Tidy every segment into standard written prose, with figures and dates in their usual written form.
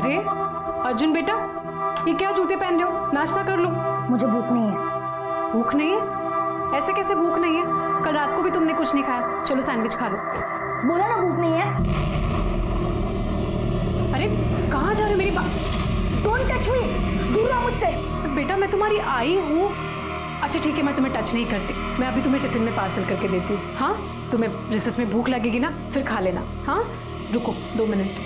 अरे अर्जुन बेटा, ये क्या जूते पहन रहे हो? नाश्ता कर लो। मुझे भूख नहीं है। भूख नहीं है? ऐसे कैसे भूख नहीं है? कल रात को भी तुमने कुछ नहीं खाया। चलो सैंडविच खा लो। बोला ना भूख नहीं है। अरे कहाँ जा रहे हो मेरी बात? डोंट टच मी, दूर रहो मुझसे। बेटा मैं तुम्हारी आई हूँ। अच्छा ठीक है, मैं तुम्हें टच नहीं करती। मैं अभी तुम्हें टिफिन में पार्सल करके देती हूँ। हाँ, तुम्हें रिसेस में भूख लगेगी ना, फिर खा लेना। हाँ रुको 2 मिनट।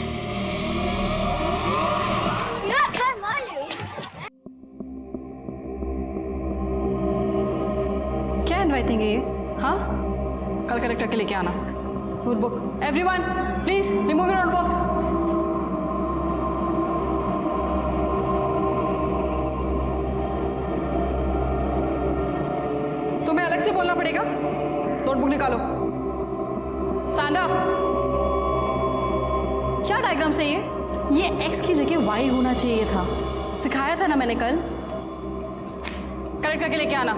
क्या इनवाइटिंग है ये? हाँ, कल कलेक्टर के लेके आना notebook. Everyone please remove your notebooks. तुम्हें अलग से बोलना पड़ेगा। नोटबुक निकालो। Stand up. क्या डायग्राम है ये एक्स की जगह वाई होना चाहिए था। सिखाया था ना मैंने कल। कलेक्ट करके लेके आना।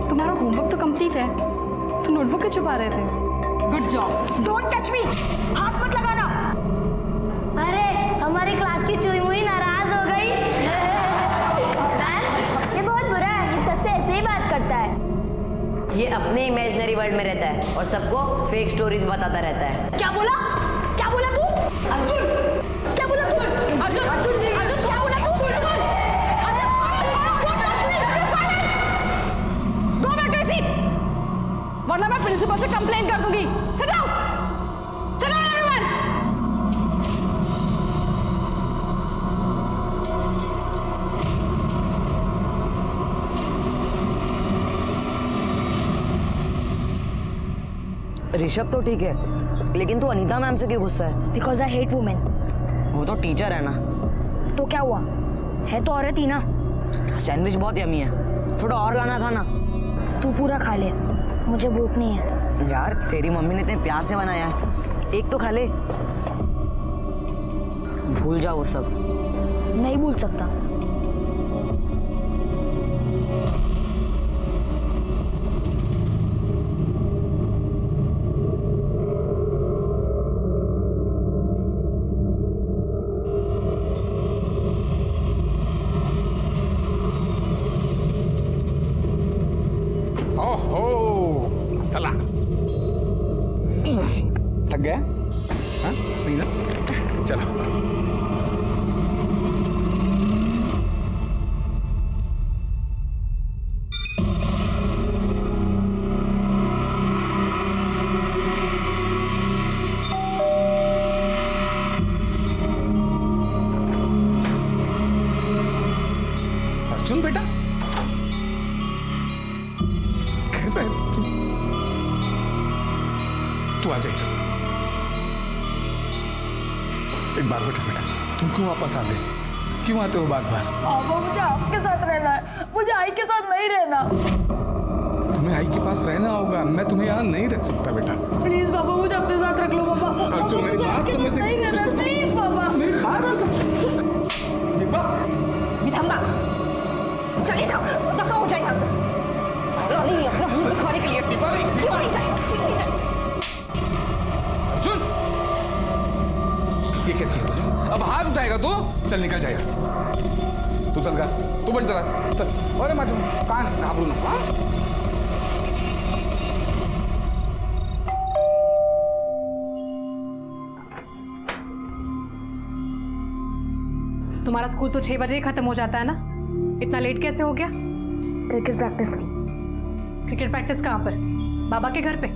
तुम्हारा होमवर्क तो कंप्लीट है, तो नोटबुक क्यों छुपा रहे थे? Good job. Don't touch me, हाथ मत लगाना। अरे हमारी क्लास की चुई मुई नाराज हो गई। ये बहुत बुरा है, ये सबसे ऐसे ही बात करता है। ये अपने इमेजिनरी वर्ल्ड में रहता है और सबको फेक स्टोरीज बताता रहता है। क्या बोला? क्या बोला तू? अर्जुन, क्या बोला तू? अर्जुन, अर्जुन, अर्जुन, क्या बोला तू? गो बैक टू सीट, वरना मैं प्रिंसिपल से कंप्लेंट कर दूंगी। Sit down, sit down everyone. Rishabh तो ठीक है, लेकिन तू अनीता मैम से क्यों गुस्सा है? Because I hate women. वो तो टीचर है ना। तो क्या हुआ? है तो औरत ही ना। सैंडविच बहुत यमी है, थोड़ा और लाना था ना। तू पूरा खा ले, मुझे भूख नहीं है। यार तेरी मम्मी ने इतने प्यार से बनाया है, एक तो खा ले। भूल जा वो सब। नहीं भूल सकता। ओहो चला। थक गया? हाँ नहीं ना, चलो। अर्जुन बेटा, कैसा है तू आ जाएगा। एक बार बेटा, तुम क्यों वापस आ गए? क्यों आते हो बार बार? पापा मुझे आपके साथ रहना है, मुझे आई के साथ नहीं रहना। तुम्हें आई के पास रहना होगा, मैं तुम्हें यहाँ नहीं रह सकता बेटा। प्लीज पापा मुझे अपने साथ रख लो। पापा अर्जुन मेरी बात समझने की कोशिश करो। प्लीज पापा। मेरी बात दीपा, विधम्बा चले जाओ, दफा हो जाए यहाँ से। नहीं अपना मुंह दिखाने के लिए दीपाली, क्यों नहीं जाए? अर्जुन ये क्या किया? अब हाथ उठाएगा तो चल निकल जाए यहाँ से। तू चल गा, तू बड़ी चला चल। अरे माचो कान घाबरू ना। हाँ? तुम्हारा स्कूल तो 6 बजे ही खत्म हो जाता है ना, इतना लेट कैसे हो गया? क्रिकेट प्रैक्टिस थी। क्रिकेट प्रैक्टिस कहाँ पर? बाबा के घर पे?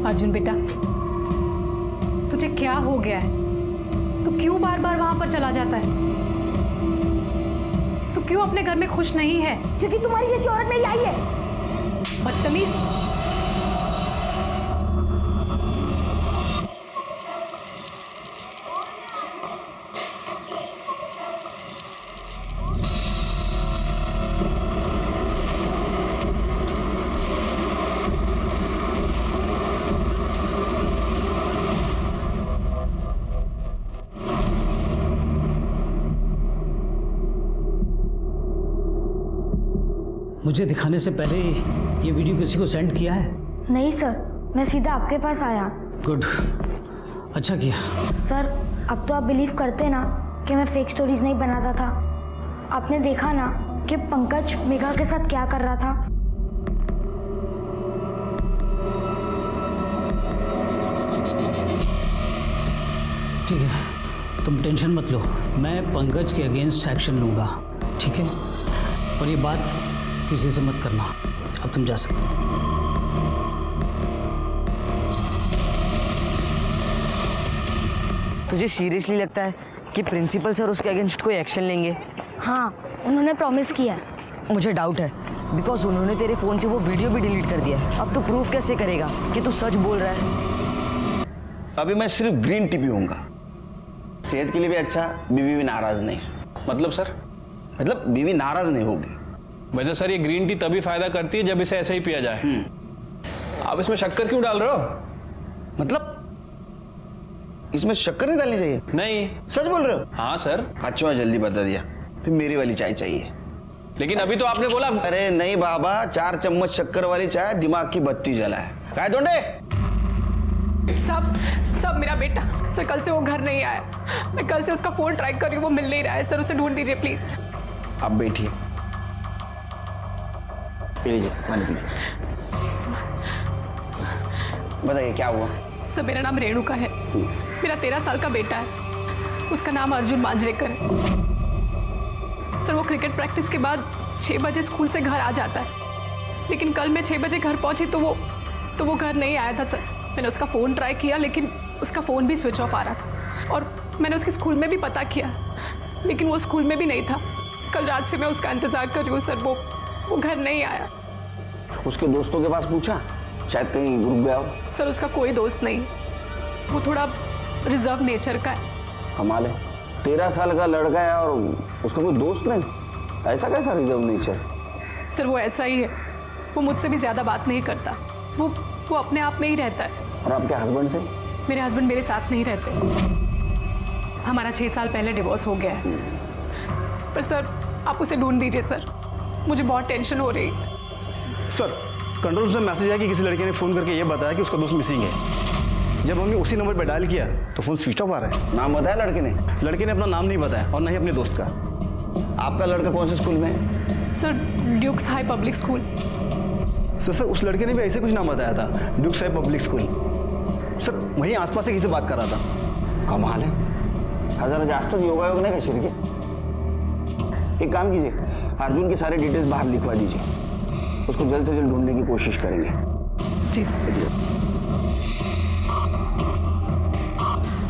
अर्जुन बेटा, तुझे क्या हो गया है? तू क्यों बार बार वहां पर चला जाता है? तू क्यों अपने घर में खुश नहीं है? क्योंकि तुम्हारी जैसी औरत मेरी आई है। बदतमीज। मुझे दिखाने से पहले ये वीडियो किसी को सेंड किया है? नहीं सर, मैं सीधा आपके पास आया। गुड, अच्छा किया। सर अब तो आप बिलीव करते ना कि मैं फेक स्टोरीज नहीं बनाता था। आपने देखा ना कि पंकज मेघा के साथ क्या कर रहा था। ठीक है, तुम टेंशन मत लो, मैं पंकज के अगेंस्ट एक्शन लूँगा, ठीक है? और ये बात किसी से मत करना। अब तुम जा सकते हो। तुझे सीरियसली लगता है कि प्रिंसिपल सर उसके अगेंस्ट कोई एक्शन लेंगे? हाँ, उन्होंने प्रॉमिस किया है। मुझे डाउट है, बिकॉज उन्होंने तेरे फ़ोन से वो वीडियो भी डिलीट कर दिया है। अब तू प्रूफ कैसे करेगा कि तू सच बोल रहा है? अभी मैं सिर्फ ग्रीन टी पीऊंगा, सेहत के लिए भी अच्छा, बीवी भी नाराज नहीं। मतलब सर? मतलब बीवी नाराज नहीं होगी। वैसे सर ये ग्रीन टी तभी फायदा करती है जब इसे ऐसे ही पिया जाए। आप इसमें शक्कर क्यों डाल रहे हो? मतलब इसमें शक्कर नहीं डालनी चाहिए? नहीं। सच बोल रहे हो? हाँ सर। अच्छा जल्दी बता दिया, फिर मेरी वाली चाय चाहिए। लेकिन अभी तो आपने बोला। अरे नहीं बाबा, 4 चम्मच शक्कर वाली चाय दिमाग की बत्ती जलाए। काय दोंडे? सब मेरा बेटा सर, कल से वो घर नहीं आया। मैं कल से उसका फोन ट्राई कर रही हूँ, वो मिल नहीं रहा है सर। उसे ढूंढ दीजिए प्लीज। आप बैठिए, पी लीजिए पानी पी लीजिए। बताइए क्या हुआ? सर मेरा नाम रेणुका है, मेरा 13 साल का बेटा है, उसका नाम अर्जुन मांजरेकर है। सर वो क्रिकेट प्रैक्टिस के बाद 6 बजे स्कूल से घर आ जाता है, लेकिन कल मैं 6 बजे घर पहुंची तो वो घर नहीं आया था सर। मैंने उसका फ़ोन ट्राई किया लेकिन उसका फ़ोन भी स्विच ऑफ आ रहा था, और मैंने उसके स्कूल में भी पता किया लेकिन वो स्कूल में भी नहीं था। कल रात से मैं उसका इंतज़ार कर रही हूँ सर, वो घर नहीं आया। उसके दोस्तों के पास पूछा? शायद कहीं रुक गया हो। सर उसका कोई दोस्त नहीं, वो थोड़ा रिजर्व नेचर का है। कमाल है, 13 साल का लड़का है और उसका कोई दोस्त नहीं? ऐसा कैसा रिजर्व नेचर? सर वो ऐसा ही है, वो मुझसे भी ज़्यादा बात नहीं करता, वो अपने आप में ही रहता है। और आपके हस्बैंड से? मेरे हस्बैंड मेरे साथ नहीं रहते, हमारा 6 साल पहले डिवोर्स हो गया है। पर सर आप उसे ढूंढ दीजिए सर, मुझे बहुत टेंशन हो रही है। सर कंट्रोल से मैसेज आया कि किसी लड़के ने फ़ोन करके ये बताया कि उसका दोस्त मिसिंग है। जब हमने उसी नंबर पर डायल किया तो फ़ोन स्विच ऑफ आ रहा है। नाम बताया लड़के ने? लड़के ने अपना नाम नहीं बताया और ना ही अपने दोस्त का। आपका लड़का कौन से स्कूल में है? Sir Duke's High Public School. Sir उस लड़के ने भी ऐसे कुछ नाम बताया था, Duke's High Public School. Sir वहीं आसपास से किसी से बात कर रहा था। कमाल है, जरा जास्त योगायोग नहीं का शिरके। एक काम कीजिए, अर्जुन की सारे डिटेल्स बाहर लिखवा दीजिए, उसको जल्द से जल्द ढूंढने की कोशिश करेंगे। जी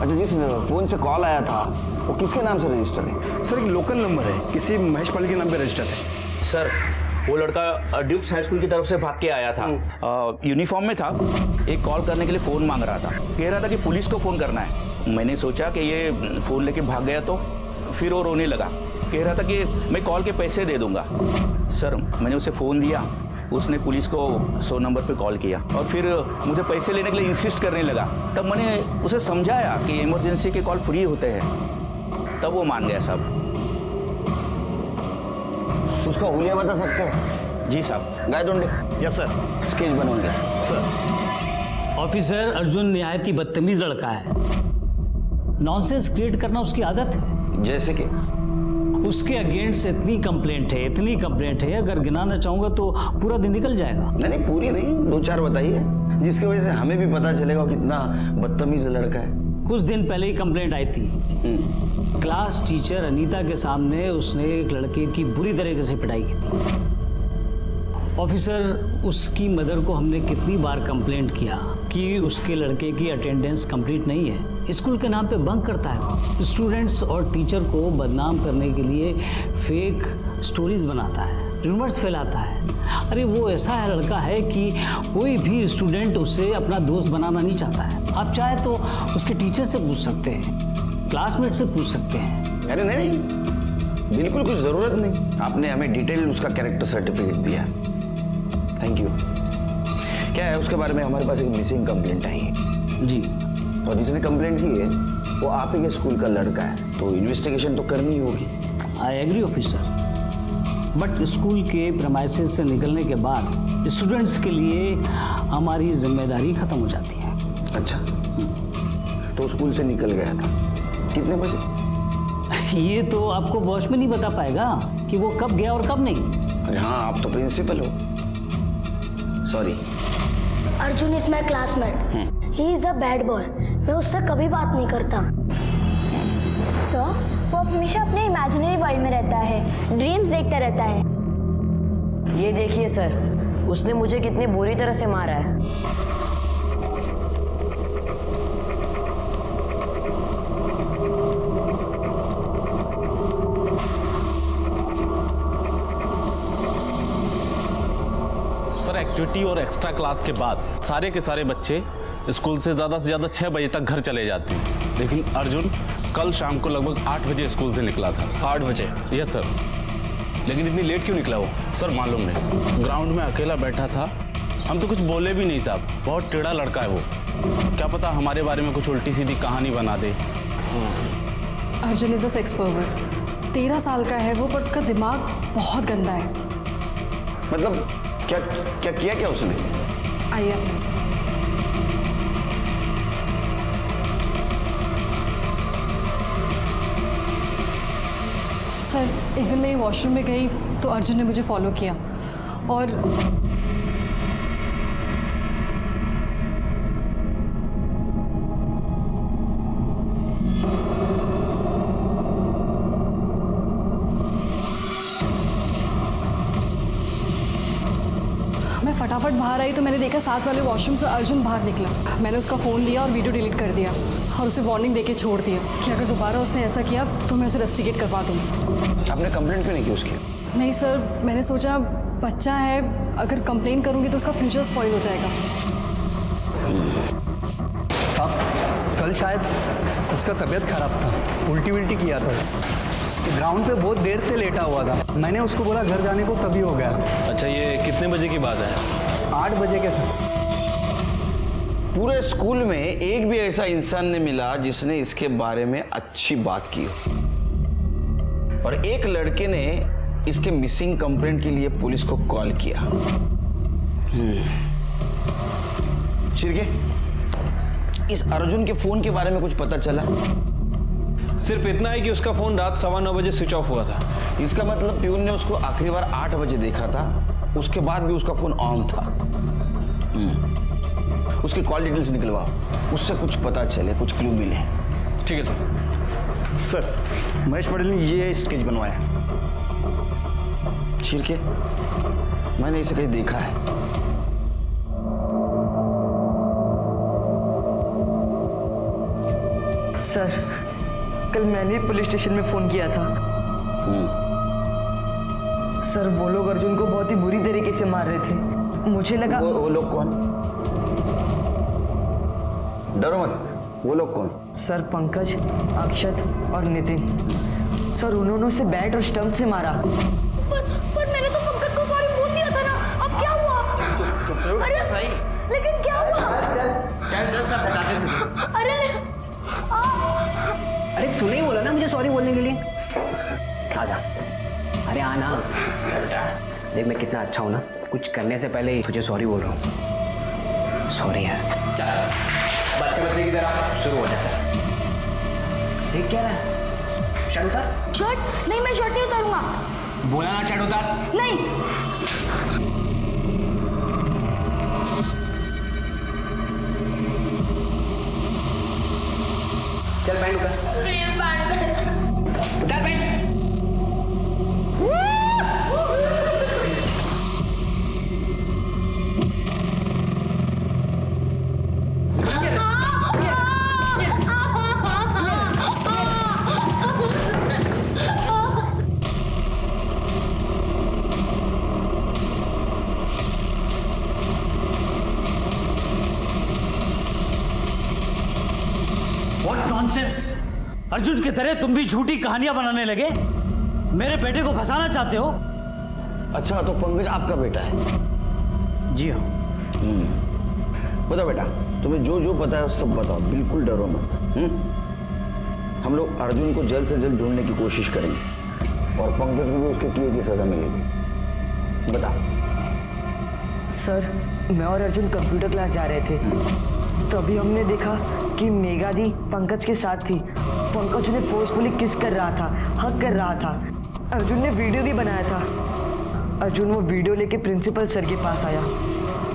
अच्छा, जिस फोन से कॉल आया था वो किसके नाम से रजिस्टर है? सर एक लोकल नंबर है, किसी महेश पाल के नाम पे रजिस्टर है। सर वो लड़का ड्यूक्स हाई स्कूल की तरफ से भाग के आया था, यूनिफॉर्म में था, एक कॉल करने के लिए फ़ोन मांग रहा था, कह रहा था कि पुलिस को फ़ोन करना है। मैंने सोचा कि ये फ़ोन लेके भाग गया, तो फिर वो रोने लगा, कह रहा था कि मैं कॉल के पैसे दे दूंगा। सर मैंने उसे फ़ोन दिया, उसने पुलिस को 100 नंबर पे कॉल किया और फिर मुझे पैसे लेने के लिए इंसिस्ट करने लगा। तब मैंने उसे समझाया कि इमरजेंसी के कॉल फ्री होते हैं, तब वो मान गया साहब। उसका हुलिया बता सकते हो? जी साहब। गाय ढूंढे? Yes sir. स्केच बनवाएंगे सर। ऑफिसर अर्जुन निहायत ही बदतमीज लड़का है, नॉनसेंस क्रिएट करना उसकी आदत है। जैसे कि उसके अगेंस्ट इतनी कंप्लेंट है, अगर गिनाना चाहूंगा तो पूरा दिन निकल जाएगा। नहीं पूरी नहीं, 2-4 बताइए, जिसकी वजह से हमें भी पता चलेगा कितना बदतमीज लड़का है। कुछ दिन पहले ही कंप्लेंट आई थी, क्लास टीचर अनीता के सामने उसने एक लड़के की बुरी तरीके से पिटाई की थी। ऑफिसर उसकी मदर को हमने कितनी बार कंप्लेंट किया कि उसके लड़के की अटेंडेंस कंप्लीट नहीं है, स्कूल के नाम पे बंक करता है, स्टूडेंट्स और टीचर को बदनाम करने के लिए फेक स्टोरीज बनाता है, रूमर्स फैलाता है। अरे वो ऐसा है लड़का है कि कोई भी स्टूडेंट उससे अपना दोस्त बनाना नहीं चाहता है। आप चाहे तो उसके टीचर से पूछ सकते हैं, क्लासमेट से पूछ सकते हैं। अरे नहीं, बिल्कुल कुछ ज़रूरत नहीं, आपने हमें डिटेल उसका कैरेक्टर सर्टिफिकेट दिया, थैंक यू। क्या है उसके बारे में? हमारे पास एक मिसिंग कंप्लेंट आई है जी, और जिसने कंप्लेंट की है वो आप ही के स्कूल का लड़का है, तो इन्वेस्टिगेशन तो करनी ही होगी। I agree officer, but school के प्रेमाइसेस से निकलने के बाद स्टूडेंट्स के लिए हमारी जिम्मेदारी खत्म हो जाती है। अच्छा, तो स्कूल से निकल गया था कितने बजे? ये तो आपको वॉचमैन ही बता पाएगा कि वो कब गया और कब नहीं। अरे हाँ, आप तो प्रिंसिपल हो। Sorry. Arjun is my classmate, he is a bad boy. मैं उससे कभी बात नहीं करता। सर, वो हमेशा अपने इमेजिनरी वर्ल्ड में रहता है, ड्रीम्स देखता रहता है। ये देखिए सर, उसने मुझे कितनी बुरी तरह से मारा है। सर, एक्टिविटी और एक्स्ट्रा क्लास के बाद सारे के सारे बच्चे स्कूल से ज़्यादा 6 बजे तक घर चले जाते हैं, लेकिन अर्जुन कल शाम को लगभग 8 बजे स्कूल से निकला था। 8 बजे? Yes sir. लेकिन इतनी लेट क्यों निकला वो? सर मालूम नहीं, ग्राउंड में अकेला बैठा था, हम तो कुछ बोले भी नहीं साहब। बहुत टेढ़ा लड़का है वो, क्या पता हमारे बारे में कुछ उल्टी सीधी कहानी बना दे। Arjun is a sex pervert. 13 साल का है वो, पर उसका दिमाग बहुत गंदा है। मतलब क्या क्या किया क्या उसने? आइए अपने से। सर, एक दिन मैं वॉशरूम में गई तो अर्जुन ने मुझे फॉलो किया और मैं फटाफट बाहर आई तो मैंने देखा साथ वाले वॉशरूम से अर्जुन बाहर निकला। मैंने उसका फ़ोन लिया और वीडियो डिलीट कर दिया और उसे वार्निंग देके छोड़ दिया कि अगर दोबारा उसने ऐसा किया तो मैं उसे रेस्टिकेट करवा दूँगी। आपने कंप्लेंट क्यों नहीं की उसकी? नहीं सर, मैंने सोचा बच्चा है, अगर कंप्लेन करूँगी तो उसका फ्यूचर स्पॉइल हो जाएगा। साहब, कल शायद उसका तबीयत खराब था, उल्टी उल्टी किया था। ग्राउंड पे बहुत देर से लेटा हुआ था। मैंने उसको बोला घर जाने को, तभी हो गया। अच्छा, ये कितने बजे की बात है? 8 बजे के सर। पूरे स्कूल में एक भी ऐसा इंसान नहीं मिला जिसने इसके बारे में अच्छी बात की हो, और एक लड़के ने इसके मिसिंग कंप्लेंट के लिए पुलिस को कॉल किया। शिर्के, इस अर्जुन के फोन के बारे में कुछ पता चला? सिर्फ इतना है कि उसका फ़ोन रात 9:15 बजे स्विच ऑफ हुआ था। इसका मतलब प्यून ने उसको आखिरी बार 8 बजे देखा था, उसके बाद भी उसका फोन ऑन था। उसकी कॉल डिटेल्स निकलवाओ, उससे कुछ पता चले, कुछ क्लू मिले। ठीक है सर। सर, महेश पटेल ने ये स्केच बनवाया। शिर्के, मैंने इसे कहीं देखा है। सर, कल मैंने पुलिस स्टेशन में फोन किया था। सर, वो लोग अर्जुन को बहुत ही बुरी तरीके से मार रहे थे। मुझे लगा वो लोग कौन? डरो मत, वो लोग कौन? सर, पंकज, अक्षत और नितिन। सर, उन्होंने उसे बैट और स्टंप से मारा। पर मैंने तो पंकज को सॉरी बोल दिया था ना, अब क्या हुआ? अरे लेकिन क्या हुआ? अरे तू नहीं बोला ना मुझे सॉरी बोलने के लिए? आजा, अरे आना। देख मैं कितना अच्छा हूँ ना, कुछ करने से पहले ही तुझे सॉरी बोल रहा हूँ। सॉरी यार। चल बच्चे की तरह शुरू हो जा। देख क्या रहा है? शर्ट उतार। शर्ट? नहीं, मैं शर्ट नहीं उतारूंगा। बोला ना शर्ट उतार। नहीं। चल पैंट उतार। उतार पैंट। What nonsense! अर्जुन की तरह तुम भी झूठी कहानियां बनाने लगे, मेरे बेटे को फंसाना चाहते हो। अच्छा, तो पंकज आपका बेटा है? जी हाँ। बताओ बेटा, तुम्हें जो जो पता है सब बताओ, बिल्कुल डरो मत। हम लोग अर्जुन को जल्द से जल्द ढूंढने की कोशिश करेंगे। और पंकज को भी उसके किए की सजा मिलेगी। बता। सर, मैं और अर्जुन कंप्यूटर क्लास जा रहे थे, तभी हमने देखा कि मेघा दी पंकज के साथ थी। पंकज उन्हें फोर्सफुली किस कर रहा था, हक कर रहा था। अर्जुन ने वीडियो भी बनाया था। अर्जुन वो वीडियो लेके प्रिंसिपल सर के पास आया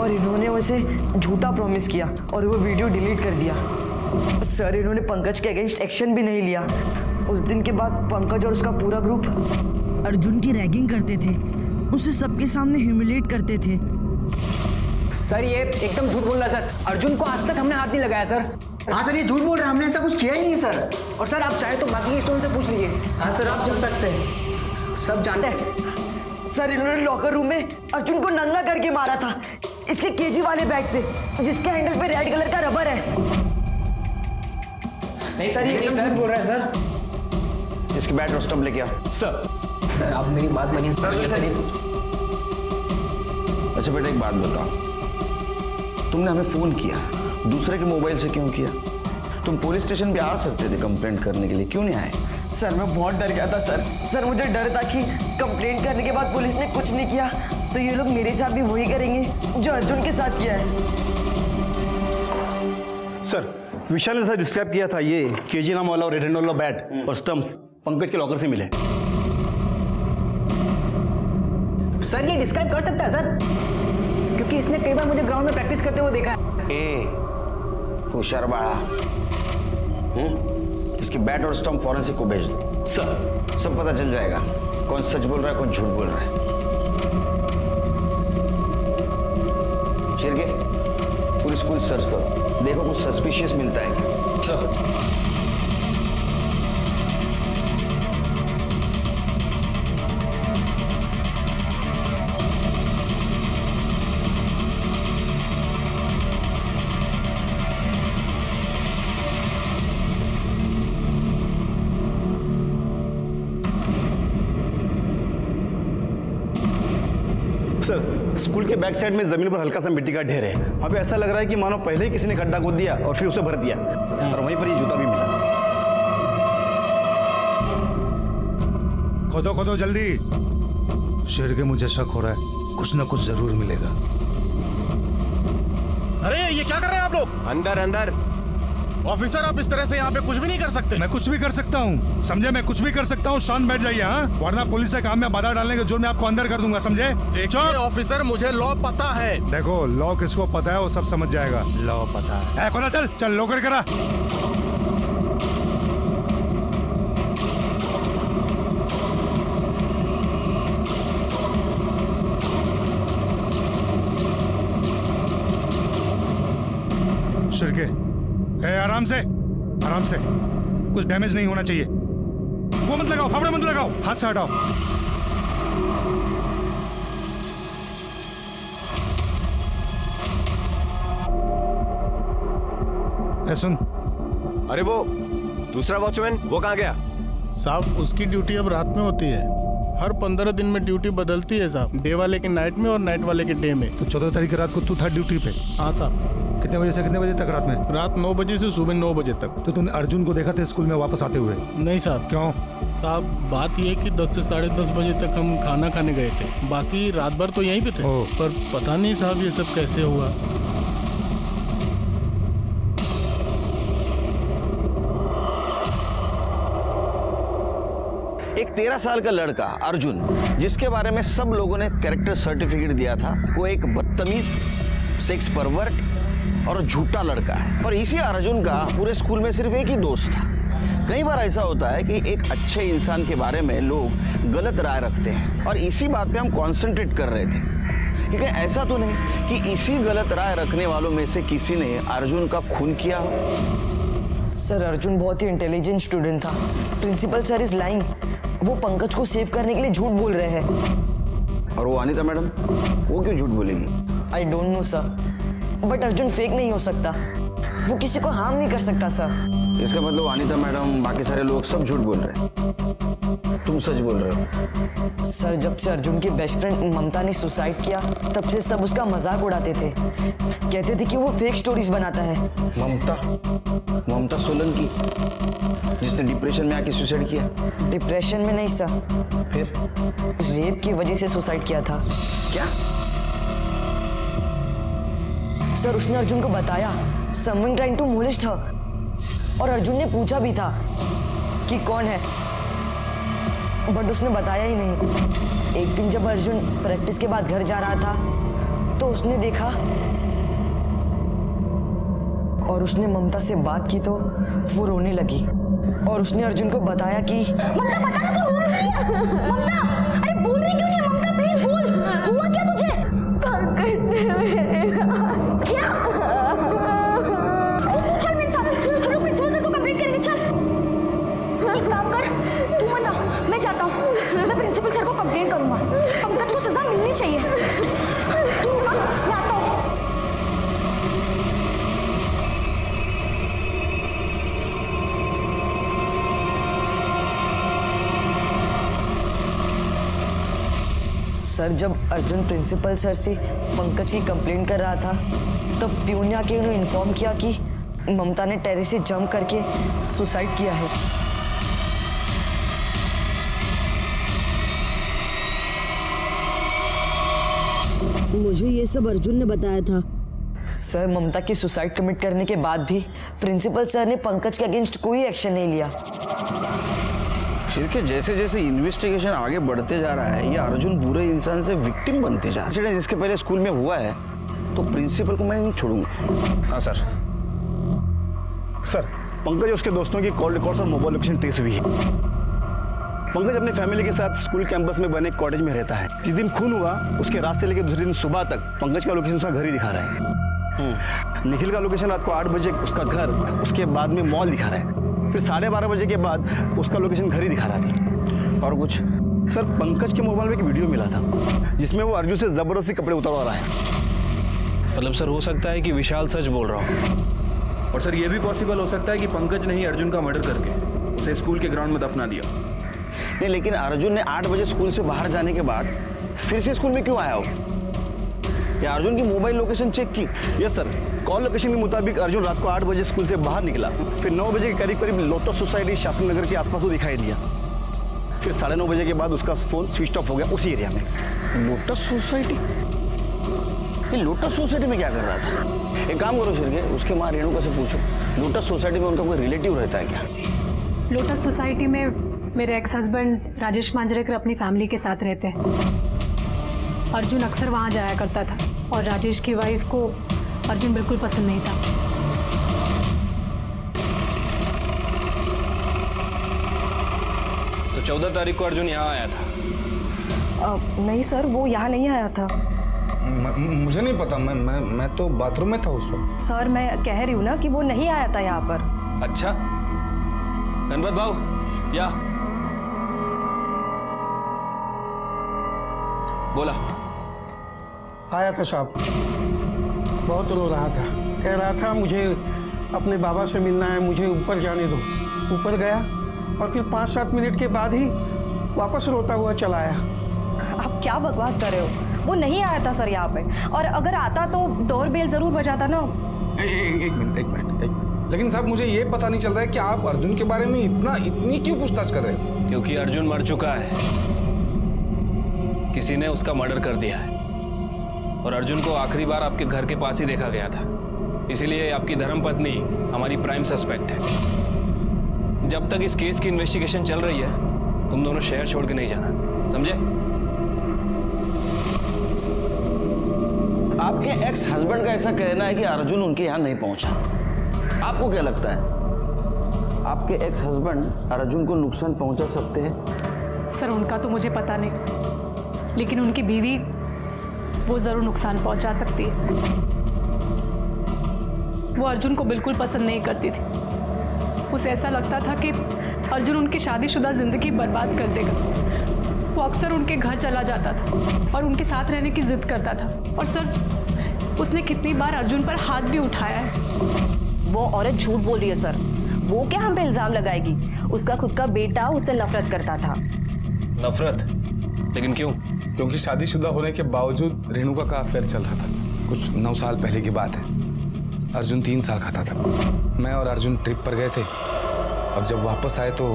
और इन्होंने उसे झूठा प्रॉमिस किया और वो वीडियो डिलीट कर दिया। सर, इन्होंने पंकज के अगेंस्ट एक्शन भी नहीं लिया। उस दिन के बाद पंकज और उसका पूरा ग्रुप अर्जुन की रैगिंग करते थे, उसे सबके सामने ह्यूमिलेट करते थे। सर, ये एकदम झूठ बोल रहा है सर। अर्जुन को आज तक हमने हाथ नहीं लगाया सर। हाँ सर, ये झूठ बोल रहा है, हमने ऐसा कुछ किया ही नहीं सर। और सर, आप चाहे तो बाकी के स्टूडेंट से पूछ लीजिए। हाँ सर, आप चल सकते हैं। सब जानते हैं सर, इन्होंने लॉकर रूम में अर्जुन को नंगा करके मारा था, इसके केजी वाले बैग से, जिसके हैंडल पे रेड कलर का रबर है। नहीं सर, ये सर बोल रहा है सर। इसकी बैट और स्टंप लेके आ। सर आप मेरी बात मानिए सर। अच्छा बेटा, एक बात बताओ, तुमने हमें फोन किया, दूसरे के मोबाइल से क्यों किया? तुम पुलिस स्टेशन पे आ सकते थे कंप्लेंट करने के लिए, क्यों नहीं आए? सर, मैं बहुत डर गया था सर। सर, मुझे डर था कि कंप्लेंट करने के बाद पुलिस ने कुछ नहीं किया तो ये लोग मेरे साथ भी वही करेंगे जो अर्जुन के साथ किया है। सर, विशाल ने सर डिस्क्राइब किया था, ये केजी नाम वाला और रेड हैंड वाला बैट और स्टम्प्स पंकज के लॉकर से मिले। सर, ये डिस्क्राइब कर सकता है सर, क्योंकि इसने कई बार मुझे ग्राउंड में प्रैक्टिस करते हुए देखा है। होशियार बाड़ा, इसकी बैट और स्टंप फॉरेंसिक को भेज दो। सर, सब पता चल जाएगा कौन सच बोल रहा है, कौन झूठ बोल रहा है। शिरके, पूरी स्कूल सर्च करो, देखो कुछ सस्पिशियस मिलता है क्या। सर, स्कूल के बैक साइड में जमीन पर हल्का सा मिट्टी का ढेर है। वहाँ पे ऐसा लग रहा है कि मानो पहले ही किसी ने गड्ढा खोद दिया और फिर उसे भर दिया, और वहीं पर ये जूता भी मिला। खोदो खोदो जल्दी। शेर के मुझे शक हो रहा है, कुछ ना कुछ जरूर मिलेगा। अरे ये क्या कर रहे हैं आप लोग? अंदर अंदर। ऑफिसर, आप इस तरह से यहाँ पे कुछ भी नहीं कर सकते। मैं कुछ भी कर सकता हूँ, समझे? मैं कुछ भी कर सकता हूँ। शांत बैठ जाइए, हाँ? वरना पुलिस के काम में बाधा डालने के जोर में आपको अंदर कर दूंगा, समझे? देखिए ऑफिसर, मुझे लॉ पता है। देखो, लॉ किसको पता है वो सब समझ जाएगा। लॉ पता है। खोला, चल चल, लॉकर करा। शिरके, आराम से, आराम से, कुछ डैमेज नहीं होना चाहिए। वो मत लगाओ, फावड़ा मत लगाओ, हाथ से हटाओ। सुन, अरे वो दूसरा वॉचमैन वो कहाँ गया? साहब, उसकी ड्यूटी अब रात में होती है। हर 15 दिन में ड्यूटी बदलती है साहब, डे वाले के नाइट में और नाइट वाले के डे में। तो 14 तारीख की रात को तू था ड्यूटी पे? हाँ साहब। कितने बजे से कितने बजे तक रात में? रात 9 बजे से सुबह 9 बजे तक। तो तूने अर्जुन को देखा था स्कूल में वापस आते हुए? नहीं साहब। क्यों? साहब, बात यह है कि 10 से 10:30 बजे तक हम खाना खाने गए थे, बाकी रात भर तो यहीं पे थे। पर पता नहीं साहब ये सब कैसे हुआ। एक 13 साल का लड़का अर्जुन, जिसके बारे में सब लोगों ने कैरेक्टर सर्टिफिकेट दिया था, वो एक बदतमीज, सेक्स परवर्ट और झूठा लड़का है। और इसी अर्जुन का पूरे स्कूल में सिर्फ एक ही दोस्त था। कई बार ऐसा होता है कि एक अच्छे इंसान के बारे में लोग गलत राय रखते हैं, और इसी बात पे हम कॉन्सेंट्रेट कर रहे थे, क्योंकि ऐसा तो नहीं कि इसी गलत राय रखने वालों में से किसी ने अर्जुन का खून किया हो। सर, अर्जुन बहुत ही इंटेलिजेंट स्टूडेंट था। Principal sir is lying. वो पंकज को सेव करने के लिए झूठ बोल रहे हैं। और वो अनीता मैडम, वो क्यों झूठ बोलेगी? I don't know sir, but Arjun fake नहीं हो सकता। वो किसी को हार्म नहीं कर सकता सर। इसका मतलब अनीता मैडम, बाकी सारे लोग सब झूठ बोल रहे हैं, तुम सच बोल रहे हो? सर, जब से अर्जुन की बेस्ट फ्रेंड ममता ने सुसाइड किया तब से सब उसका मजाक उड़ाते थे। कहते थे कि वो फेक स्टोरीज बनाता है। ममता सोलंकी, जिसने डिप्रेशन में आके सुसाइड किया? डिप्रेशन में नहीं सर, फिर रेप की वजह से सुसाइड किया था। क्या? सर, उसने अर्जुन को बताया someone trying to molest her, और अर्जुन ने पूछा भी था कि कौन है, बट उसने बताया ही नहीं। एक दिन जब अर्जुन प्रैक्टिस के बाद घर जा रहा था तो उसने देखा और उसने ममता से बात की तो वो रोने लगी और उसने अर्जुन को बताया कि ममता बता ना, तू रो रही है। ममता, अरे बोल रही क्यों नहीं है? ममता प्लीज बोल, हुआ क्या तुझे? क्या? तू चल मेरे साथ, हम लोग प्रिंसिपल सर को कंप्लेंट करेंगे। चल एक काम कर, तू मत आ, मैं जाता हूँ। मैं प्रिंसिपल सर को कंप्लेंट करूंगा। पंकज को सजा मिलनी चाहिए। तू आ, मैं आता हूँ। सर, जब अर्जुन प्रिंसिपल सर से पंकज की कंप्लेंट कर रहा था तब प्यून ने आके उन्हें इन्फॉर्म किया कि ममता ने टेरेस से जंप करके सुसाइड किया है। मुझे ये सब अर्जुन ने बताया था। सर, ममता की सुसाइड कमिट करने के बाद भी प्रिंसिपल सर ने पंकज के अगेंस्ट कोई एक्शन नहीं लिया। फिर के जैसे जैसे इन्वेस्टिगेशन आगे बढ़ते जा रहा है, ये अर्जुन बुरे इंसान से विक्टिम बनते जा रहा है। जिसके पहले स्कूल में हुआ है तो प्रिंसिपल को मैं नहीं छोड़ूंगा। हाँ सर। सर, पंकज उसके दोस्तों की कॉल रिकॉर्ड्स और मोबाइल लोकेशन ट्रेस हुई है। पंकज अपनी फैमिली के साथ स्कूल कैंपस में बने कॉटेज में रहता है। जिस दिन खून हुआ उसके रात से लेकर दूसरे दिन सुबह तक पंकज का लोकेशन उसका घर ही दिखा रहा है। निखिल का लोकेशन रात को 8 बजे उसका घर, उसके बाद में मॉल दिखा रहा है। फिर 12:30 बजे के बाद उसका लोकेशन घर ही दिखा रहा था। और कुछ? सर, पंकज के मोबाइल में एक वीडियो मिला था जिसमें वो अर्जुन से जबरदस्ती कपड़े उतारवा रहा है। मतलब सर, हो सकता है कि विशाल सच बोल रहा हो। और सर, ये भी पॉसिबल हो सकता है कि पंकज ने ही अर्जुन का मर्डर करके उसे स्कूल के ग्राउंड में दफना दिया। नहीं, लेकिन अर्जुन ने 8 बजे स्कूल से बाहर जाने के बाद फिर से स्कूल में क्यों आया हो? या अर्जुन की मोबाइल लोकेशन चेक की? यस सर, कॉल लोकेशन के मुताबिक अर्जुन रात को 8 बजे स्कूल से बाहर निकला। फिर 9 बजे के करीब करीब लोटस सोसाइटी शास्त्री नगर के आसपास वो दिखाई दिया। फिर 9:30 बजे के बाद उसका फोन स्विच ऑफ हो गया उसी एरिया में। Lotus society? ये लोटस सोसाइटी में क्या कर रहा था? एक काम करो शिर्के, उसके माँ रेणुका से पूछो, लोटस सोसाइटी में उनका कोई रिलेटिव रहता है क्या? लोटस सोसाइटी में मेरे एक्स हस्बैंड राजेश मांजरेकर अपनी फैमिली के साथ रहते हैं। अर्जुन अक्सर वहाँ जाया करता था और राजेश की वाइफ को अर्जुन बिल्कुल पसंद नहीं था। तो 14 तारीख को अर्जुन यहाँ आया था? नहीं सर, वो यहाँ नहीं आया था। मुझे नहीं पता, मैं तो बाथरूम में था उस वक्त। सर, मैं कह रही हूँ ना कि वो नहीं आया था यहाँ पर। अच्छा, गणपत भाऊ, या बोला। आया था साहब, बहुत रो रहा था, कह रहा था मुझे अपने बाबा से मिलना है, मुझे ऊपर जाने दो। ऊपर गया और फिर 5-7 मिनट के बाद ही वापस रोता हुआ चला आया। आप क्या बकवास कर रहे हो? वो नहीं आया था सर यहाँ पे, और अगर आता तो डोर बेल जरूर बजाता ना। एक मिनट, लेकिन साहब मुझे ये पता नहीं चल रहा है कि आप अर्जुन के बारे में इतनी क्यों पूछताछ कर रहे हो? क्योंकि अर्जुन मर चुका है, किसी ने उसका मर्डर कर दिया है। और अर्जुन को आखिरी बार आपके घर के पास ही देखा गया था, इसीलिए आपकी धर्मपत्नी हमारी प्राइम सस्पेक्ट है। जब तक इस केस की इन्वेस्टिगेशन चल रही है, तुम दोनों शहर छोड़ के नहीं जाना, समझे? आपके एक्स हस्बैंड का ऐसा कहना है कि अर्जुन उनके यहाँ नहीं पहुंचा। आपको क्या लगता है, आपके एक्स हस्बैंड अर्जुन को नुकसान पहुंचा सकते हैं? सर, उनका तो मुझे पता नहीं, लेकिन उनकी बीवी वो जरूर नुकसान पहुंचा सकती है। वो अर्जुन को बिल्कुल पसंद नहीं करती थी। उसे ऐसा लगता था कि अर्जुन उनकी शादीशुदा जिंदगी बर्बाद कर देगा। वो अक्सर उनके घर चला जाता था और उनके साथ रहने की जिद करता था। और सर, उसने कितनी बार अर्जुन पर हाथ भी उठाया है। वो औरत झूठ बोल रही है सर। वो क्या हम पे इल्जाम लगाएगी? उसका खुद का बेटा उससे नफरत करता था। नफरत? लेकिन क्यों? क्योंकि शादीशुदा होने के बावजूद रेणुका का अफेयर चल रहा था सर। कुछ 9 साल पहले की बात है। अर्जुन 3 साल का था तब। मैं और अर्जुन ट्रिप पर गए थे और जब वापस आए तो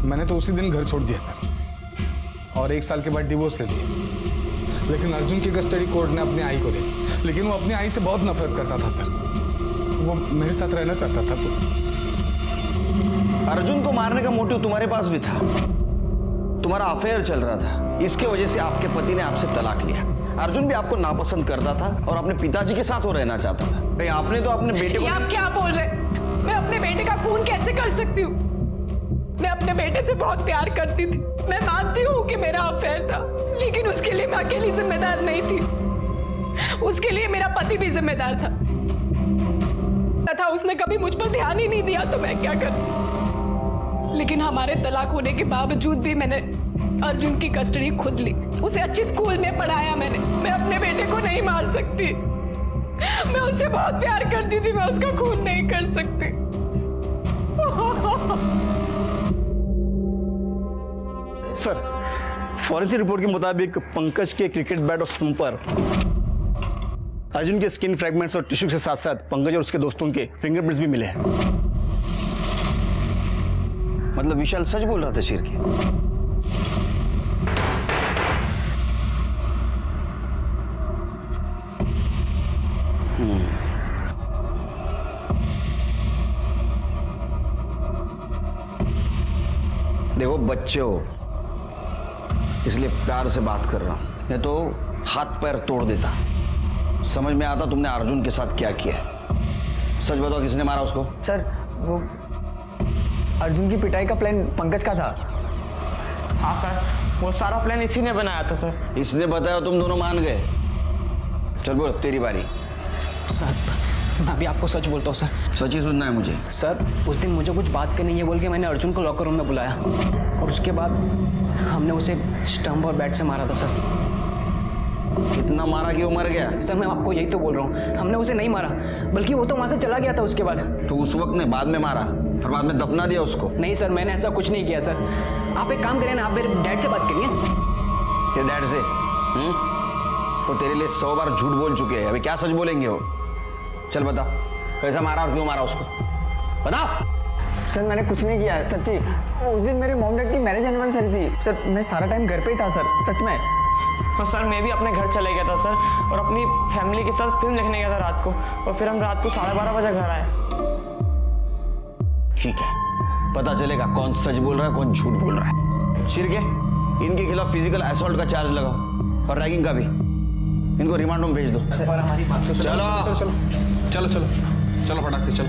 मैंने तो उसी दिन घर छोड़ दिया सर और 1 साल के बाद डिवोर्स ले लिया। लेकिन अर्जुन की कस्टडी कोर्ट ने अपनी आई को दे दी। लेकिन वो अपनी आई से बहुत नफरत करता था सर। वो मेरे साथ रहना चाहता था। तो अर्जुन को मारने का मोटिव तुम्हारे पास भी था। तुम्हारा अफेयर चल रहा था, इसके वजह से आपके पति ने आपसे तलाक लिया। अर्जुन भी आपको नापसंद करता था और अपने पिताजी के साथ वो रहना चाहता था। कहीं आपने तो अपने बेटे को... आप क्या बोल रहे? मैं अपने बेटे का खून कैसे कर सकती हूँ? मैं अपने बेटे से बहुत प्यार करती थी। मैं मानती हूँ कि मेरा अफेयर था, लेकिन उसके लिए मैं अकेली जिम्मेदार नहीं थी। उसके लिए मेरा पति भी जिम्मेदार था। उसने कभी मुझ पर ध्यान ही नहीं दिया तो मैं क्या करूं? लेकिन हमारे तलाक होने के बावजूद भी मैंने अर्जुन की कस्टडी खुद ली। उसे अच्छी स्कूल में पढ़ाया मैंने। मैं अपने बेटे को नहीं मार सकती। मैं उससे बहुत प्यार करती थी। मैं उसका खून नहीं कर सकती। सर, फॉरेंसिक रिपोर्ट के मुताबिक पंकज के क्रिकेट बैट और स्टंप पर अर्जुन के स्किन फ्रैगमेंट्स और टिश्यू के साथ साथ पंकज और उसके दोस्तों के फिंगरप्रिंट्स भी मिले हैं। मतलब विशाल सच बोल रहा था शेर के? देखो बच्चे हो, इसलिए प्यार से बात कर रहा हूं, नहीं तो हाथ पैर तोड़ देता। समझ में आता तुमने अर्जुन के साथ क्या किया है। सच बताओ, किसने मारा उसको? सर, वो अर्जुन की पिटाई का प्लान पंकज का था। हाँ सर, वो सारा प्लान इसी ने बनाया था सर। इसने बताया, तुम दोनों मान गए। चल बोल, तेरी बारी। सर, मैं अभी आपको सच बोलता हूँ सर। सच ही सुनना है मुझे। सर, उस दिन मुझे कुछ बात करनी है बोल के मैंने अर्जुन को लॉकर रूम में बुलाया और उसके बाद हमने उसे स्टंप और बैट से मारा था सर। कितना मारा कि वो मर गया? सर, मैं आपको यही तो बोल रहा हूँ, हमने उसे नहीं मारा, बल्कि वो तो वहां से चला गया था उसके बाद। तो उस वक्त ने बाद में मारा और बाद में दफना दिया उसको? नहीं सर, मैंने ऐसा कुछ नहीं किया सर। आप एक काम करिए ना, आप मेरे डैड से बात करिए। तेरे डैड से? वो तेरे लिए 100 बार झूठ बोल चुके हैं, अभी क्या सच बोलेंगे वो? चल बता, कैसा मारा और क्यों मारा उसको? बता। सर, मैंने कुछ नहीं किया सच्ची। उस दिन मेरी मॉम डैड की मैरिज एनिवर्सरी थी सर। मैं सारा टाइम घर पे ही था सर, सच में। और सर, मैं भी अपने घर चले गया था सर और अपनी फैमिली के साथ फिल्म देखने गया था रात को, और फिर हम रात को 12:30 बजे घर आए। ठीक है, पता चलेगा कौन सच बोल रहा है कौन झूठ बोल रहा है। शिरके, इनके खिलाफ फिजिकल असॉल्ट का चार्ज लगाओ और रैगिंग का भी। इनको रिमांड में भेज दो। पर हमारी बात तो चलो चलो चलो चलो फटाक से चलो।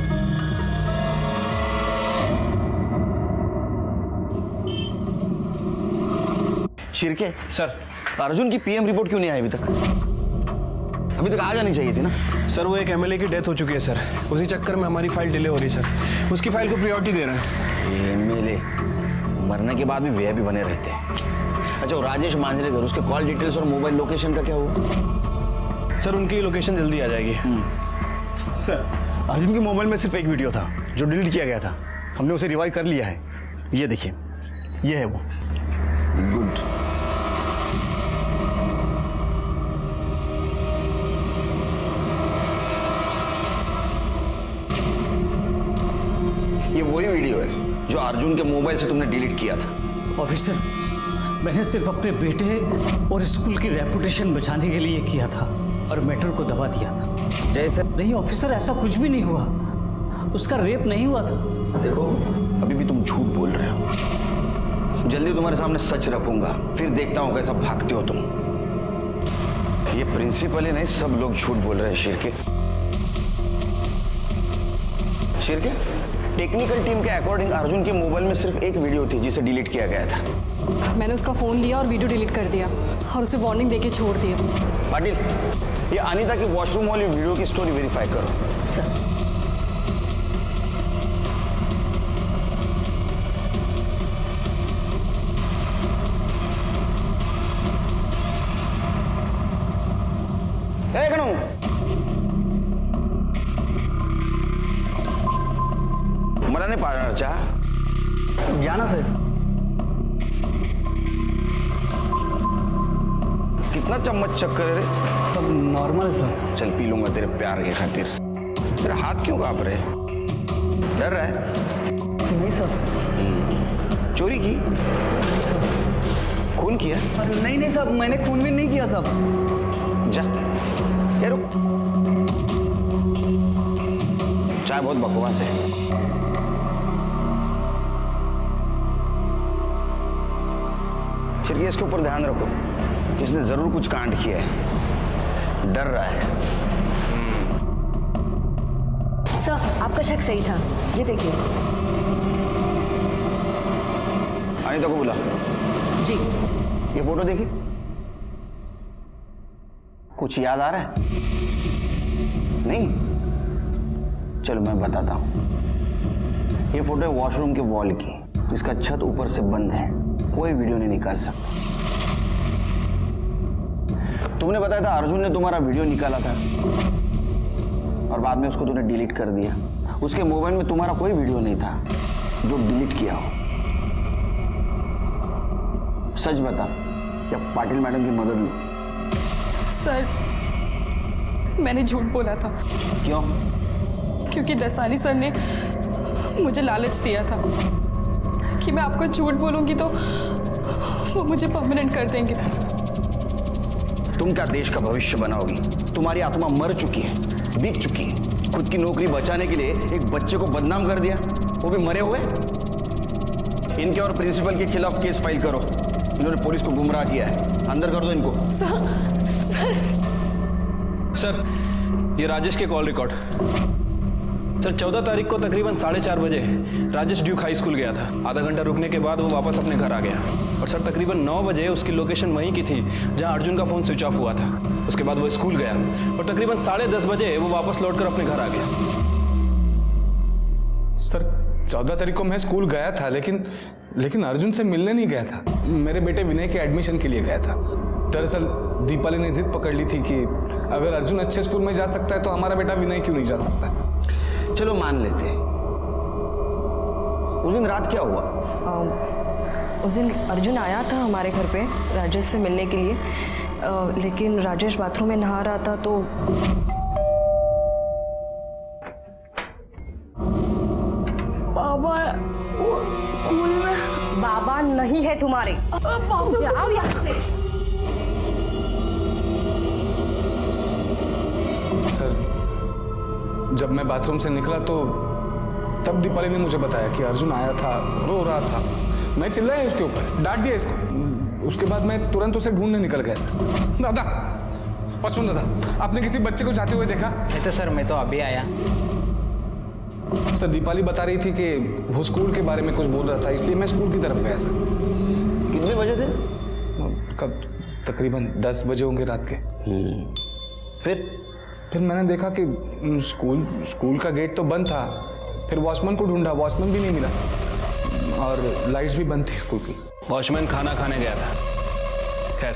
शिरके सर, अर्जुन की पीएम रिपोर्ट क्यों नहीं आई अभी तक? अभी तक आ जानी चाहिए थी ना। सर, वो एक एमएलए की डेथ हो चुकी है सर, उसी चक्कर में हमारी फाइल डिले हो रही है सर। उसकी फाइल को प्रायोरिटी दे रहे हैं। एमएलए मरने के बाद भी वीआईपी बने रहते हैं। अच्छा, वो राजेश मांजरेकर, उसके कॉल डिटेल्स और मोबाइल लोकेशन का क्या हुआ? सर, उनकी लोकेशन जल्दी आ जाएगी। सर, अर्जुन के मोबाइल में सिर्फ एक वीडियो था जो डिलीट किया गया था। हमने उसे रिवाइव कर लिया है। ये देखिए, ये है वो। गुड। ये वही वीडियो है जो अर्जुन के मोबाइल से तुमने डिलीट किया था। ऑफिसर, मैंने सिर्फ अपने बेटे और स्कूल की रेपुटेशन बचाने के लिए किया था और मैटर को दबा दिया था। जैसे? नहीं ऑफिसर, ऐसा कुछ भी नहीं हुआ। उसका रेप नहीं हुआ था। देखो, अभी भी तुम झूठ बोल रहे हो। जल्दी तुम्हारे सामने सच रखूंगा, फिर देखता हूं कैसा भागते हो तुम। ये प्रिंसिपल ही नहीं, सब लोग झूठ बोल रहे हैं। शिरके, टेक्निकल टीम के अकॉर्डिंग अर्जुन के मोबाइल में सिर्फ एक वीडियो थी जिसे डिलीट किया गया था। मैंने उसका फोन लिया और वीडियो डिलीट कर दिया और उसे वार्निंग देके छोड़ दिया। पाटिल, ये अनीता की वॉशरूम वाली वीडियो की स्टोरी वेरीफाई करो। सर, ना सर। कितना चम्मच चक्कर है रे? सब नॉर्मल है सर। चल पी लूंगा तेरे प्यार के खातिर। तेरा हाथ क्यों कांप रहे? डर रहा है? नहीं सर। चोरी की? नहीं सर। खून किया? नहीं नहीं साहब, मैंने खून भी नहीं किया साहब। जा ये रुक। चाय बहुत बकवास है। सिर्फ इसके ऊपर ध्यान रखो, इसने जरूर कुछ कांड किया है, डर रहा है। सर आपका शक सही था, ये देखिए। अनिता को बुला। जी। ये फोटो देखिए, कुछ याद आ रहा है? नहीं? चलो मैं बताता हूं। ये फोटो है वॉशरूम के वॉल की, जिसका छत ऊपर से बंद है, कोई वीडियो नहीं निकाल सकता। तुमने बताया था अर्जुन ने तुम्हारा वीडियो निकाला था और बाद में उसको तूने डिलीट कर दिया। उसके मोबाइल में तुम्हारा कोई वीडियो नहीं था जो डिलीट किया हो। सच बता या पाटिल मैडम की मदद लो। सर मैंने झूठ बोला था। क्यों? क्योंकि दसानी सर ने मुझे लालच दिया था कि मैं आपको झूठ बोलूंगी तो वो मुझे परमानेंट कर देंगे। तुम क्या देश का भविष्य बनाओगी? तुम्हारी आत्मा मर चुकी है, बिक चुकी है। खुद की नौकरी बचाने के लिए एक बच्चे को बदनाम कर दिया, वो भी मरे हुए। इनके और प्रिंसिपल के खिलाफ केस फाइल करो। इन्होंने पुलिस को गुमराह किया है, अंदर कर दो इनको। सर ये राजेश के कॉल रिकॉर्ड। सर 14 तारीख को तकरीबन 4:30 बजे राजेश ड्यूक हाई स्कूल गया था। आधा घंटा रुकने के बाद वो वापस अपने घर आ गया और सर तकरीबन 9 बजे उसकी लोकेशन वहीं की थी जहां अर्जुन का फ़ोन स्विच ऑफ हुआ था। उसके बाद वो स्कूल गया और तकरीबन 10:30 बजे वो वापस लौटकर अपने घर आ गया। सर 14 तारीख को मैं स्कूल गया था, लेकिन अर्जुन से मिलने नहीं गया था। मेरे बेटे विनय के एडमिशन के लिए गया था। दरअसल दीपाली ने जिद पकड़ ली थी कि अगर अर्जुन अच्छे स्कूल में जा सकता है तो हमारा बेटा विनय क्यों नहीं जा सकता। चलो मान लेते हैं। उस दिन रात क्या हुआ? उस दिन अर्जुन आया था हमारे घर पे राजेश से मिलने के लिए, लेकिन राजेश बाथरूम में नहा रहा था तो बाबा स्कूल में बाबा नहीं है तुम्हारे। जाओ यहाँ से। सर जब मैं बाथरूम से निकला तो तब दीपाली ने मुझे बताया कि अर्जुन आया था, रो रहा था। मैं चिल्लाया इसके ऊपर, डांट दिया इसको। उसके बाद मैं तुरंत उसे ढूंढने निकल गया। सर दादा, पचपन दादा, आपने किसी बच्चे को जाते हुए देखा? नहीं तो सर मैं तो अभी आया। सर दीपाली बता रही थी कि वो स्कूल के बारे में कुछ बोल रहा था, इसलिए मैं स्कूल की तरफ गया। सर कितने बजे थे? कब? तकरीबन 10 बजे होंगे रात के। फिर मैंने देखा कि स्कूल का गेट तो बंद था। फिर वॉचमैन को ढूंढा, वॉचमैन भी नहीं मिला और लाइट्स भी बंद थी स्कूल की। वॉचमैन खाना खाने गया था। खैर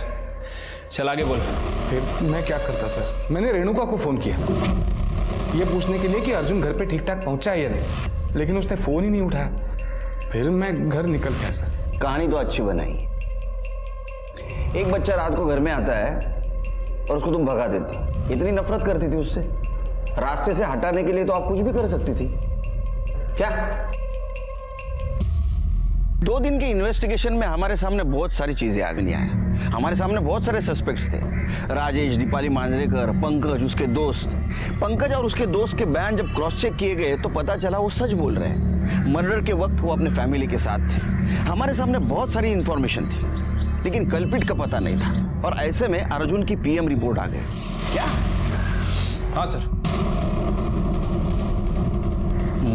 चल आगे बोल। फिर मैं क्या करता सर? मैंने रेणुका को फ़ोन किया ये पूछने के लिए कि अर्जुन घर पे ठीक ठाक पहुंचा है या नहीं, लेकिन उसने फ़ोन ही नहीं उठाया। फिर मैं घर निकल गया। सर कहानी तो अच्छी बनाई। एक बच्चा रात को घर में आता है और उसको तुम भगा देती। इतनी नफरत करती थी उससे, रास्ते से हटाने के लिए तो आप कुछ भी कर सकती थी। क्या 2 दिन के इन्वेस्टिगेशन में हमारे सामने बहुत सारी चीजें आ गई हैं। हमारे सामने बहुत सारे सस्पेक्ट्स थे। राजेश, दीपाली मांजरेकर, पंकज, उसके दोस्त। पंकज और उसके दोस्त के बयान जब क्रॉस चेक किए गए तो पता चला वो सच बोल रहे हैं। मर्डर के वक्त वो अपने फैमिली के साथ थे। हमारे सामने बहुत सारी इंफॉर्मेशन थी, लेकिन कल्पिट का पता नहीं था। और ऐसे में अर्जुन की पीएम रिपोर्ट आ गई। क्या? हाँ सर।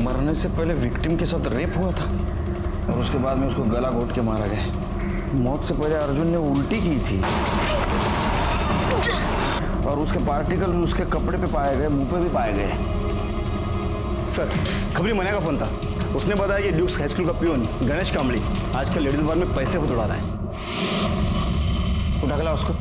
मरने से पहले विक्टिम के साथ रेप हुआ था और उसके बाद में उसको गला घोट के मारा गया। मौत से पहले अर्जुन ने उल्टी की थी और उसके पार्टिकल उसके कपड़े पे पाए गए, मुंह पे भी पाए गए। सर खबरी मना का फोन था। उसने बताया कि ड्यूक्स हाई स्कूल का पियोन गणेश कामड़ी आजकल लेडीज बार में पैसे उड़ा रहा है। उठा के ला उसको।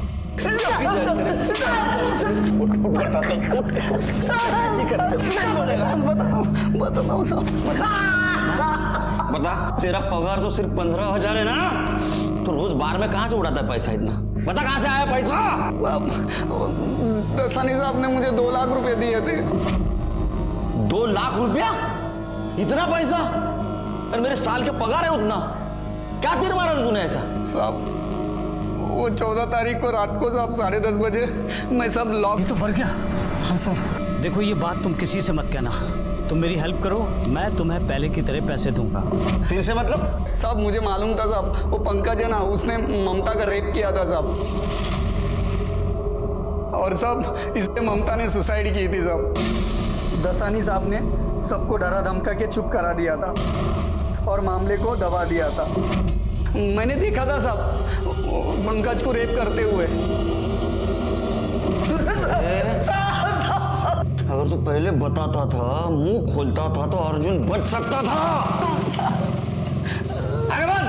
बताओ बता, तेरा पगार तो सिर्फ 15,000 है ना? तो रोज बार में कहाँ से उड़ाता है पैसा इतना? बता कहाँ से आया पैसा? दसानी साहब ने मुझे 2 लाख रुपए दिए थे। 2 लाख रुपया? इतना पैसा? और मेरे साल के पगार है उतना। क्या तीर मारा था तूने ऐसा? साहब वो 14 तारीख को रात को साहब 10:30 बजे मैं सब लॉक। ये तो बढ़ गया। हाँ सर। देखो ये बात तुम किसी से मत कहना, तुम मेरी हेल्प करो, मैं तुम्हें पहले की तरह पैसे दूंगा। फिर से मतलब? साहब मुझे मालूम था साहब, वो पंकज है ना, उसने ममता का रेप किया था साहब, और साहब इससे ममता ने सुसाइड की थी साहब। दसानी साहब ने सबको डरा धमका के चुप करा दिया था और मामले को दबा दिया था। मैंने देखा था साहब पंकज को रेप करते हुए। अगर तू पहले बताता था, मुंह खोलता था तो अर्जुन बच सकता था। अगरवाल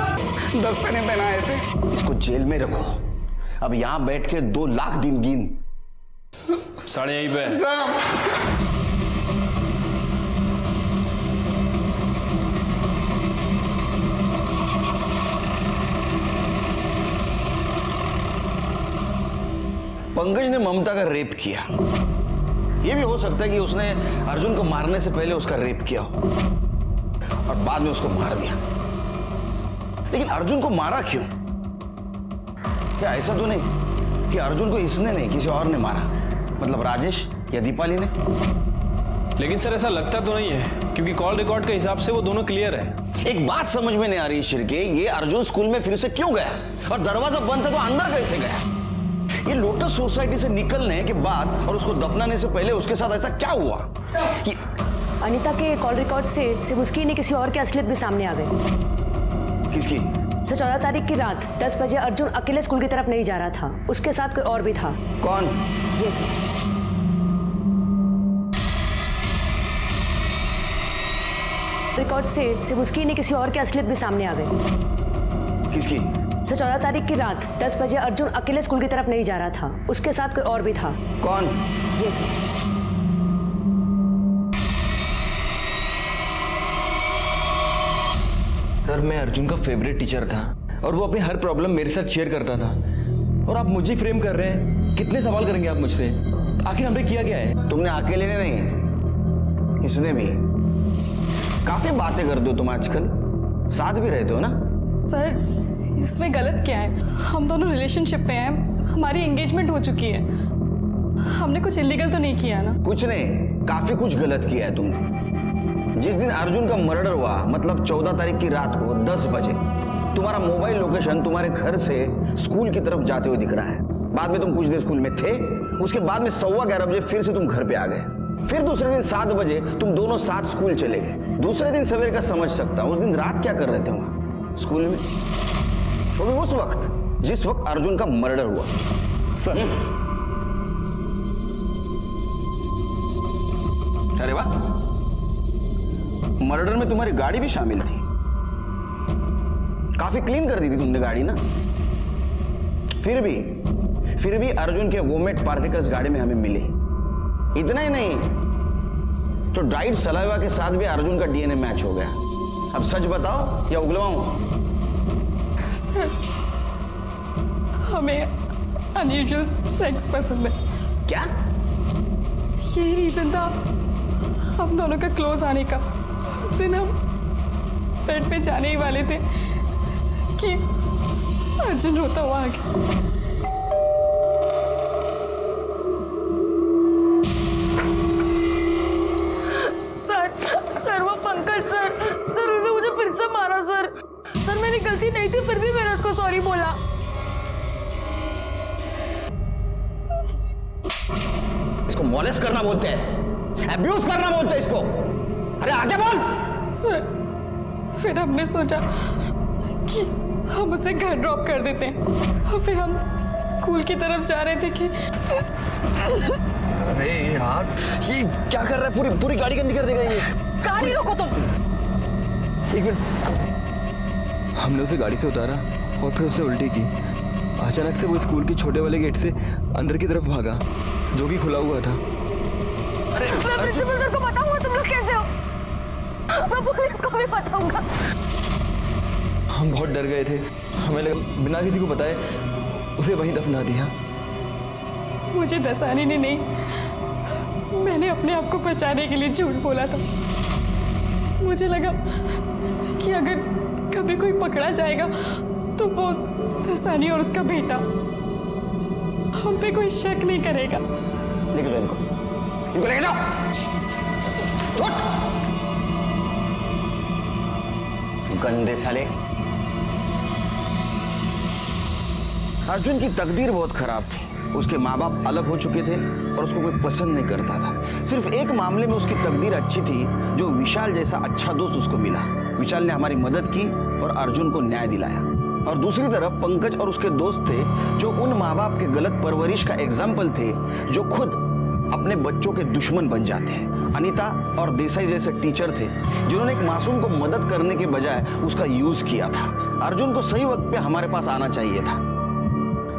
10 पैने पहनाए थे। इसको जेल में रखो। अब यहाँ बैठ के 2 लाख दिन गिन। साढ़े यहीं पे। पंकज ने ममता का रेप किया। यह भी हो सकता है कि उसने अर्जुन को मारने से पहले उसका रेप किया हो और बाद में उसको मार दिया। लेकिन अर्जुन को मारा क्यों? क्या ऐसा तो नहीं कि अर्जुन को इसने नहीं किसी और ने मारा, मतलब राजेश या दीपाली ने? लेकिन सर ऐसा लगता तो नहीं है, क्योंकि कॉल रिकॉर्ड के हिसाब से वो दोनों क्लियर है। एक बात समझ में नहीं आ रही शिरके, ये अर्जुन स्कूल में फिर से क्यों गया और दरवाजा बंद था तो अंदर कैसे गया? ये लोटस सोसाइटी से निकलने के बाद और उसको दफनाने से पहले उसके साथ ऐसा क्या हुआ कि अनीता के कॉल रिकॉर्ड से सिर्फ उसकी नहीं किसी और की असलियत भी सामने आ गई। किसकी? तो 14 तारीख की रात 10 बजे अर्जुन अकेले स्कूल की तरफ नहीं जा रहा था, उसके साथ कोई और भी था। कौन? ये सर। रिकॉर्ड से सिर्फ उसकी नहीं किसी और की असलियत भी सामने आ गई। किसकी? तो 14 तारीख की रात 10 बजे अर्जुन अकेले स्कूल की तरफ नहीं जा रहा था, उसके साथ कोई और भी था। कौन? ये सर। सर मैं अर्जुन का फेवरेट टीचर था और वो अपनी हर प्रॉब्लम मेरे साथ शेयर करता था, और आप मुझे फ्रेम कर रहे हैं। कितने सवाल करेंगे आप मुझसे? आखिर हमने किया क्या है? तुमने अकेले ने नहीं, इसने भी। काफी बातें करते हो तुम आजकल, साथ भी रहते हो ना? सर इसमें गलत क्या है? हम दोनों रिलेशनशिप में हैं, हमारी एंगेजमेंट हो चुकी है, हमने कुछ इलीगल तो नहीं किया ना? कुछ नहीं, काफी कुछ गलत किया है तुमने। जिस दिन अर्जुन का मर्डर हुआ, मतलब 14 तारीख की रात को 10 बजे तुम्हारा मोबाइल लोकेशन तुम्हारे घर से स्कूल की तरफ जाते हुए दिख रहा है। बाद में तुम कुछ देर स्कूल में थे, उसके बाद में 11:15 बजे फिर से तुम घर पे आ गए। फिर दूसरे दिन 7 बजे तुम दोनों साथ स्कूल चले गए। दूसरे दिन सवेरे का समझ सकता हूं, उस दिन रात क्या कर रहे थे वहां स्कूल में? वो भी उस वक्त जिस वक्त अर्जुन का मर्डर हुआ। सर अरे वाह, मर्डर में तुम्हारी गाड़ी भी शामिल थी। काफी क्लीन कर दी थी तुमने गाड़ी ना? फिर भी अर्जुन के वोमेट पार्टिकल्स गाड़ी में हमें मिले। इतना ही नहीं, तो ड्राइड सलाइवा के साथ भी अर्जुन का डीएनए मैच हो गया। अब सच बताओ या उगलवाऊं? सर हमें अनयूजुअल सेक्स पसंद है। क्या? यही रीजन था हम दोनों का क्लोज आने का। उस दिन हम बेड पे जाने ही वाले थे कि अर्जुन रोता हुआ आ गया। सर वो पंकज सर उसने मुझे फिर से मारा सर। सर मेरी गलती नहीं थी, फिर भी मैंने उसको सॉरी बोला। इसको मॉलेस्ट करना बोलते हैं, अब्यूज करना बोलते हैं इसको। अरे आगे बोल। सर फिर हमने सोचा कि हम उसे घर ड्रॉप कर देते हैं, और फिर हम स्कूल की तरफ जा रहे थे कि अरे यार ये क्या कर रहा है? पूरी गाड़ी गंदी कर देगा ये। गाड़ी रोको तुम। एक मिनट। हमने उसे गाड़ी से उतारा और फिर उसने उल्टी की। अचानक से वो स्कूल के छोटे वाले गेट से अंदर की तरफ भागा, जो कि खुला हुआ था। प्रिंसिपल सर को बताऊंगा तुम लोग कैसे हो। मैं पुलिस को भी बताऊंगा। हम बहुत डर गए थे, हमें लगा बिना किसी को बताए उसे वहीं दफना दिया। मुझे दसानी ने नहीं, मैंने अपने आप को बचाने के लिए झूठ बोला था। मुझे लगा कि अगर कभी कोई पकड़ा जाएगा तो वो दसानी और उसका बेटा हम पे कोई शक नहीं करेगा। लेके जाओ इनको लेके जाओ। गंदे साले। अर्जुन की तकदीर बहुत खराब थी। उसके माँ बाप अलग हो चुके थे और उसको कोई पसंद नहीं करता था। सिर्फ एक मामले में उसकी तकदीर अच्छी थी, जो विशाल जैसा अच्छा दोस्त उसको मिला। विशाल ने हमारी मदद की और अर्जुन को न्याय दिलाया। और दूसरी तरफ पंकज और उसके दोस्त थे, जो उन माँ बाप के गलत परवरिश का एग्जाम्पल थे, जो खुद अपने बच्चों के दुश्मन बन जाते हैं। अनीता और देसाई जैसे टीचर थे, जिन्होंने एक मासूम को मदद करने के बजाय उसका यूज किया था। अर्जुन को सही वक्त पे हमारे पास आना चाहिए था।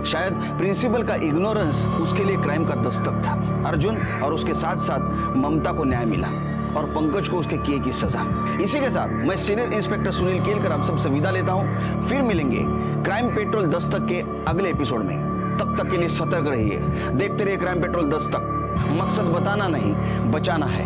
शायद प्रिंसिपल का इग्नोरेंस उसके लिए क्राइम का दस्तक था। अर्जुन और उसके साथ साथ ममता को न्याय मिला और पंकज को उसके किए की सजा। इसी के साथ मैं सीनियर इंस्पेक्टर सुनील केलकर आप सबसे विदा लेता हूं। फिर मिलेंगे क्राइम पेट्रोल दस्तक के अगले एपिसोड में। तब तक के लिए सतर्क रहिए, देखते रहिए क्राइम पेट्रोल दस्तक। मकसद बताना नहीं, बचाना है।